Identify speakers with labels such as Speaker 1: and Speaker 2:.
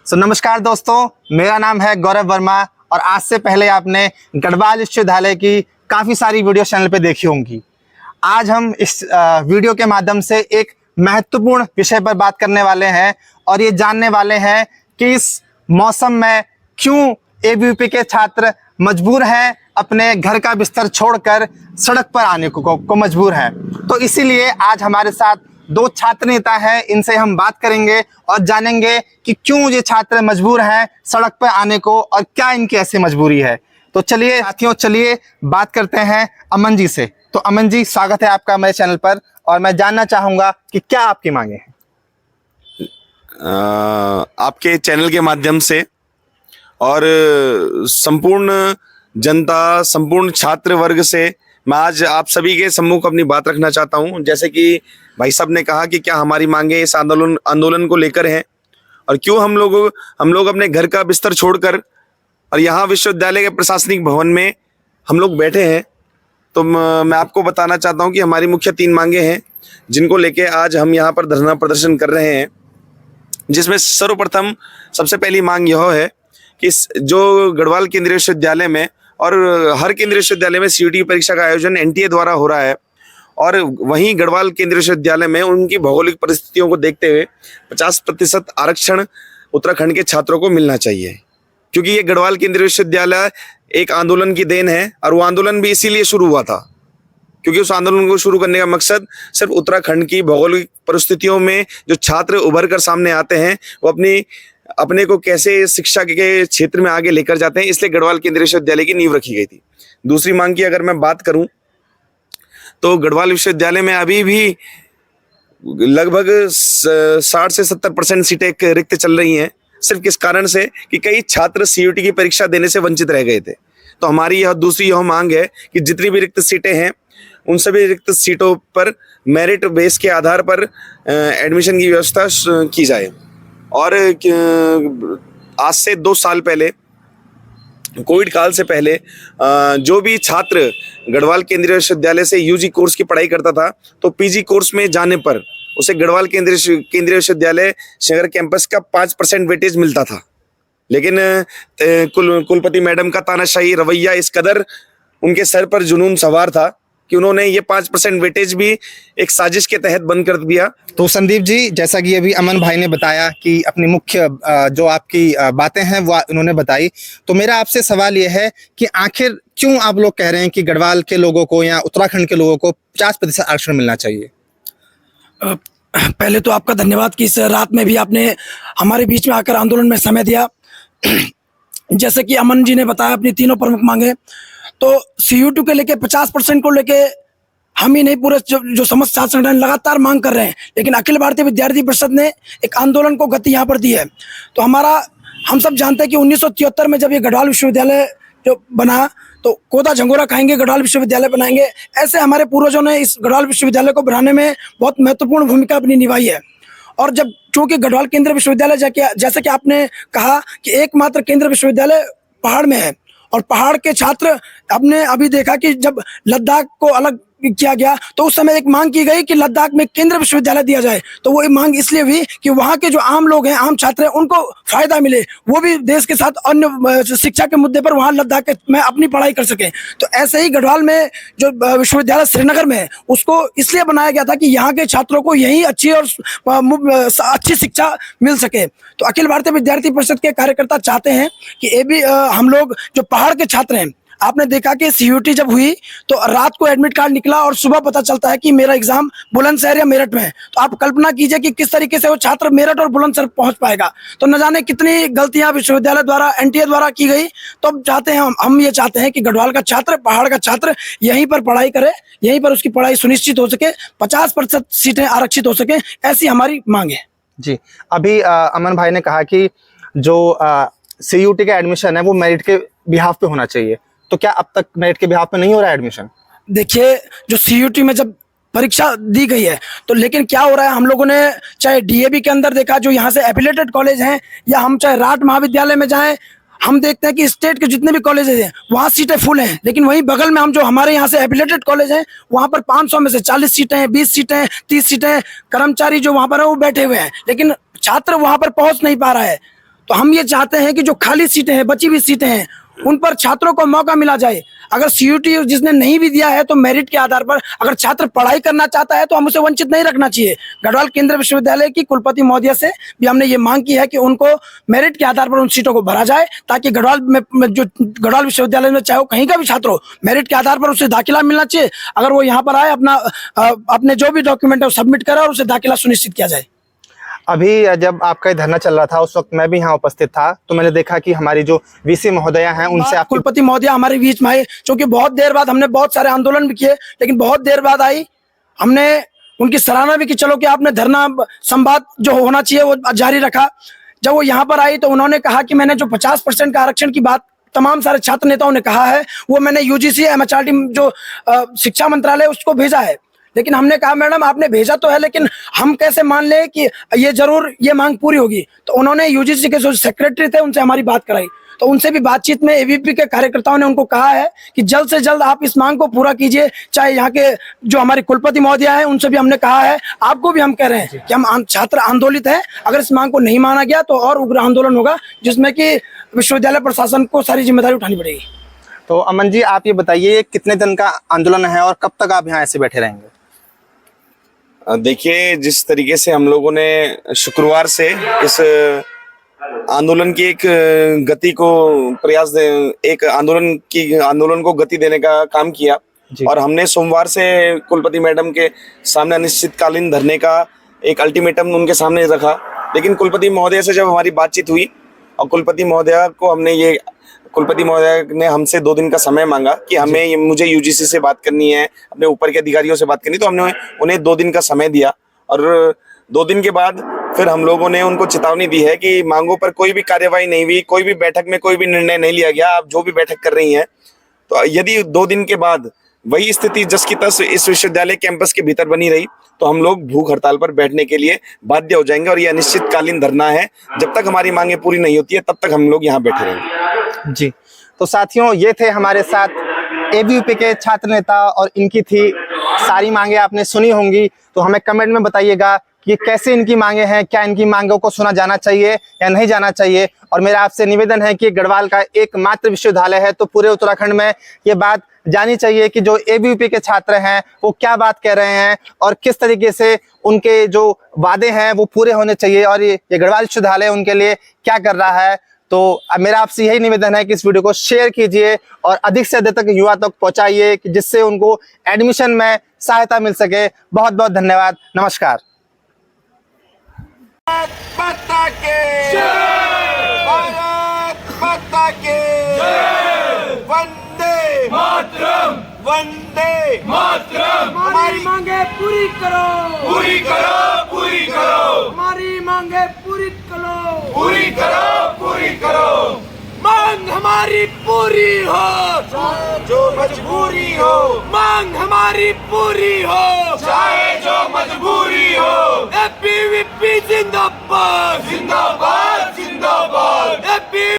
Speaker 1: नमस्कार दोस्तों, मेरा नाम है गौरव वर्मा और आज से पहले आपने गढ़वाल विश्वविद्यालय की काफ़ी सारी वीडियो चैनल पे देखी होंगी। आज हम इस वीडियो के माध्यम से एक महत्वपूर्ण विषय पर बात करने वाले हैं और ये जानने वाले हैं कि इस मौसम में क्यों एबीवीपी के छात्र मजबूर हैं अपने घर का बिस्तर छोड़कर सड़क पर आने को मजबूर हैं। तो इसीलिए आज हमारे साथ दो छात्र नेता हैं, इनसे हम बात करेंगे और जानेंगे कि क्यों ये छात्र मजबूर हैं सड़क पर आने को और क्या इनकी ऐसी मजबूरी है। तो चलिए साथियों, चलिए बात करते हैं अमन जी से। तो अमन जी, स्वागत है आपका मेरे चैनल पर और मैं जानना चाहूंगा कि क्या आपकी मांगे हैं।
Speaker 2: आपके चैनल के माध्यम से और संपूर्ण जनता, संपूर्ण छात्र वर्ग से मैं आज आप सभी के सम्मुख अपनी बात रखना चाहता हूं। जैसे कि भाई साहब ने कहा कि क्या हमारी मांगे इस आंदोलन को लेकर हैं और क्यों हम लोग अपने घर का बिस्तर छोड़कर और यहाँ विश्वविद्यालय के प्रशासनिक भवन में हम लोग बैठे हैं। तो मैं आपको बताना चाहता हूं कि हमारी मुख्य 3 मांगे हैं जिनको लेके आज हम यहाँ पर धरना प्रदर्शन कर रहे हैं। जिसमें सर्वप्रथम सबसे पहली मांग यह है कि जो गढ़वाल केंद्रीय विश्वविद्यालय में और हर केंद्रीय विश्वविद्यालय में सीयूटी परीक्षा का आयोजन एनटीए द्वारा हो रहा है और वहीं गढ़वाल केंद्रीय विश्वविद्यालय में उनकी भौगोलिक परिस्थितियों को देखते हुए 50% आरक्षण उत्तराखंड के छात्रों को मिलना चाहिए। क्योंकि ये गढ़वाल केंद्रीय विश्वविद्यालय एक आंदोलन की देन है और वो आंदोलन भी इसीलिए शुरू हुआ था क्योंकि उस आंदोलन को शुरू करने का मकसद सिर्फ उत्तराखंड की भौगोलिक परिस्थितियों में जो छात्र उभर कर सामने आते हैं वो अपने को कैसे शिक्षा के क्षेत्र में आगे लेकर जाते हैं, इसलिए गढ़वाल केंद्रीय विश्वविद्यालय की नींव रखी गई थी। दूसरी मांग की अगर मैं बात करूं तो गढ़वाल विश्वविद्यालय में अभी भी लगभग 60 से 70% सीटें रिक्त चल रही हैं, सिर्फ किस कारण से कि कई छात्र सीयूटी की परीक्षा देने से वंचित रह गए थे। तो हमारी यह मांग है कि जितनी भी रिक्त सीटें हैं उन सभी रिक्त सीटों पर मेरिट बेस के आधार पर एडमिशन की व्यवस्था की जाए। और आज से 2 साल पहले, कोविड काल से पहले, जो भी छात्र गढ़वाल केंद्रीय विश्वविद्यालय से यूजी कोर्स की पढ़ाई करता था तो पीजी कोर्स में जाने पर उसे गढ़वाल केंद्रीय विश्वविद्यालय शहर कैंपस का 5% वेटेज मिलता था। लेकिन कुलपति मैडम का तानाशाही रवैया इस कदर उनके सर पर जुनून सवार था कि उन्होंने ये 5% वेटेज भी एक साजिश के तहत बंद कर दिया।
Speaker 1: तो संदीप जी, जैसा कि अभी अमन भाई ने बताया कि अपनी मुख्य जो आपकी बातें हैं वो उन्होंने बताई, तो मेरा आपसे सवाल ये है कि आखिर क्यों आप लोग कह रहे हैं कि गढ़वाल के लोगों को या उत्तराखंड के लोगों को 50% आरक्षण मिलना चाहिए।
Speaker 3: पहले तो आपका धन्यवाद कि इस रात में भी आपने हमारे बीच में आकर आंदोलन में समय दिया। जैसे कि अमन जी ने बताया अपनी 3 प्रमुख मांगे, तो सीयूटी के लेके 50% को लेके हम ही नहीं, पूरे जो समस्त छात्र संगठन लगातार मांग कर रहे हैं। लेकिन अखिल भारतीय विद्यार्थी परिषद ने एक आंदोलन को गति यहाँ पर दी है। तो हम सब जानते हैं कि 1973 में जब ये गढ़वाल विश्वविद्यालय जो बना तो कोदा झंगोरा खाएंगे, गढ़वाल विश्वविद्यालय बनाएंगे, ऐसे हमारे पूर्वजों ने इस गढ़वाल विश्वविद्यालय को बनाने में बहुत महत्वपूर्ण भूमिका अपनी निभाई है। और जब चूंकि गढ़वाल केंद्रीय विश्वविद्यालय जैसे कि आपने कहा कि एकमात्र केंद्रीय विश्वविद्यालय पहाड़ में है और पहाड़ के छात्र, आपने अभी देखा कि जब लद्दाख को अलग किया गया तो उस समय एक मांग की गई कि लद्दाख में केंद्रीय विश्वविद्यालय दिया जाए। तो वो मांग इसलिए हुई कि वहाँ के जो आम लोग हैं, आम छात्र हैं, उनको फायदा मिले, वो भी देश के साथ अन्य शिक्षा के मुद्दे पर वहाँ लद्दाख में अपनी पढ़ाई कर सकें। तो ऐसे ही गढ़वाल में जो विश्वविद्यालय श्रीनगर में है उसको इसलिए बनाया गया था कि यहाँ के छात्रों को यही अच्छी और अच्छी शिक्षा मिल सके। तो अखिल भारतीय विद्यार्थी परिषद के कार्यकर्ता चाहते हैं कि हम लोग जो पहाड़ के छात्र हैं, आपने देखा कि सीयूटी जब हुई तो रात को एडमिट कार्ड निकला और सुबह पता चलता है कि मेरा एग्जाम बुलंदशहर या मेरठ में है। तो आप कल्पना कीजिए कि किस तरीके से वो छात्र मेरठ और बुलंदशहर पहुंच पाएगा। तो न जाने कितनी गलतियां विश्वविद्यालय द्वारा, एनटीए द्वारा की गई। तो अब चाहते हैं हम ये चाहते हैं कि गढ़वाल का छात्र, पहाड़ का छात्र यहीं पर पढ़ाई करे, यहीं पर उसकी पढ़ाई सुनिश्चित हो सके, 50% सीटें आरक्षित हो सके, ऐसी हमारी मांग है।
Speaker 1: जी, अभी अमन भाई ने कहा कि जो सीयूटी का एडमिशन है वो मेरिट के बिहाफ पे होना चाहिए, तो क्या अब तक मेरिट के बिहाफ पे नहीं हो रहा है एडमिशन?
Speaker 3: देखिए, जो सीयूटी में जब परीक्षा दी गई है तो लेकिन क्या हो रहा है, हम लोगों ने चाहे डीएवी के अंदर देखा, जो यहाँ से एफिलेटेड कॉलेज हैं, या हम चाहे राट महाविद्यालय में जाएं, हम देखते हैं कि स्टेट के जितने भी कॉलेजेस हैं वहाँ सीटें फुल हैं। लेकिन वहीं बगल में हम जो हमारे यहाँ से एफिलेटेड कॉलेज हैं वहाँ पर 500 में से 40 सीटें हैं, 20 सीटें हैं, 30 सीटें हैं, कर्मचारी जो वहाँ पर है वो बैठे हुए हैं, लेकिन छात्र वहाँ पर पहुँच नहीं पा रहा है। तो हम ये चाहते हैं कि जो खाली सीटें हैं, बची हुई सीटें हैं, उन पर छात्रों को मौका मिला जाए। अगर सीयूटी जिसने नहीं भी दिया है तो मेरिट के आधार पर अगर छात्र पढ़ाई करना चाहता है तो हम उसे वंचित नहीं रखना चाहिए। गढ़वाल केंद्रीय विश्वविद्यालय की कुलपति महोदया से भी हमने ये मांग की है कि उनको मेरिट के आधार पर उन सीटों को भरा जाए, ताकि गढ़वाल में जो गढ़वाल विश्वविद्यालय में चाहे वो कहीं का भी छात्र हो, मेरिट के आधार पर उसे दाखिला मिलना चाहिए। अगर वो यहाँ पर आए, अपने जो भी डॉक्यूमेंट है वो सबमिट करे और उसे दाखिला सुनिश्चित किया जाए।
Speaker 1: अभी जब आपका ये धरना चल रहा था उस वक्त मैं भी यहाँ उपस्थित था, तो मैंने देखा कि हमारी जो वीसी महोदया हैं उनसे आप
Speaker 3: कुलपति महोदया हमारे बीच में आए, क्योंकि बहुत देर बाद हमने बहुत सारे आंदोलन भी किए, लेकिन बहुत देर बाद आई। हमने उनकी सराहना भी की, चलो कि आपने धरना संवाद जो होना चाहिए वो जारी रखा। जब वो यहाँ पर आई तो उन्होंने कहा कि मैंने जो 50% का आरक्षण की बात तमाम सारे छात्र नेताओं ने कहा है वो मैंने यूजीसी एमएचआरडी जो शिक्षा मंत्रालय उसको भेजा है। लेकिन हमने कहा मैडम आपने भेजा तो है, लेकिन हम कैसे मान ले कि ये जरूर ये मांग पूरी होगी। तो उन्होंने यूजीसी के जो सेक्रेटरी थे उनसे हमारी बात कराई, तो उनसे भी बातचीत में एबीवीपी के कार्यकर्ताओं ने उनको कहा है कि जल्द से जल्द आप इस मांग को पूरा कीजिए। चाहे यहाँ के जो हमारी कुलपति महोदया है उनसे भी हमने कहा है, आपको भी हम कह रहे हैं कि हम छात्र आंदोलित हैं। अगर इस मांग को नहीं माना गया तो और उग्र आंदोलन होगा, जिसमें कि विश्वविद्यालय प्रशासन को सारी जिम्मेदारी उठानी पड़ेगी।
Speaker 1: तो अमन जी आप ये बताइए कितने दिन का आंदोलन है और कब तक आप यहाँ ऐसे बैठे रहेंगे?
Speaker 2: देखिए, जिस तरीके से हम लोगों ने शुक्रवार से इस आंदोलन की एक गति को एक आंदोलन को गति देने का काम किया, और हमने सोमवार से कुलपति मैडम के सामने अनिश्चितकालीन धरने का एक अल्टीमेटम उनके सामने रखा। लेकिन कुलपति महोदय से जब हमारी बातचीत हुई और कुलपति महोदया ने हमसे 2 दिन का समय मांगा कि मुझे यूजीसी से बात करनी है, अपने ऊपर के अधिकारियों से बात करनी, तो हमने उन्हें 2 दिन का समय दिया। और 2 दिन के बाद फिर हम लोगों ने उनको चेतावनी दी है कि मांगों पर कोई भी कार्यवाही नहीं हुई, कोई भी बैठक में कोई भी निर्णय नहीं लिया गया। आप जो भी बैठक कर रही हैं, तो यदि 2 दिन के बाद वही स्थिति जस की तस इस विश्वविद्यालय कैंपस के भीतर बनी रही तो हम लोग भूख हड़ताल पर बैठने के लिए बाध्य हो जाएंगे। और यह अनिश्चितकालीन धरना है, जब तक हमारी मांगे पूरी नहीं होती है तब तक हम लोग यहाँ बैठे रहेंगे।
Speaker 1: जी, तो साथियों ये थे हमारे साथ एबीवीपी के छात्र नेता और इनकी थी सारी मांगे आपने सुनी होंगी। तो हमें कमेंट में बताइएगा कि कैसे इनकी मांगे हैं, क्या इनकी मांगों को सुना जाना चाहिए या नहीं जाना चाहिए। और मेरा आपसे निवेदन है कि गढ़वाल का एकमात्र विश्वविद्यालय है, तो पूरे उत्तराखंड में ये बात जानी चाहिए कि जो एबीवीपी के छात्र हैं वो क्या बात कह रहे हैं और किस तरीके से उनके जो वादे हैं वो पूरे होने चाहिए, और ये गढ़वाल विश्वविद्यालय उनके लिए क्या कर रहा है। तो मेरा आपसे यही निवेदन है कि इस वीडियो को शेयर कीजिए और अधिक से अधिक तक युवा तक पहुंचाइए, कि जिससे उनको एडमिशन में सहायता मिल सके। बहुत बहुत धन्यवाद, नमस्कार।
Speaker 4: माता के भारत माता के वंदे मातरम, वंदे मातरम।
Speaker 5: हमारी मांगे पूरी करो,
Speaker 4: पूरी करो, पूरी करो,
Speaker 5: हमारी मांगे पूरी करो,
Speaker 4: पूरी करो, पूरी करो। मांग हमारी पूरी हो, जो मजबूरी हो, मांग हमारी पूरी हो, चाहे जो मजबूरी हो। एबीवीपी जिंदाबाद, जिंदाबाद।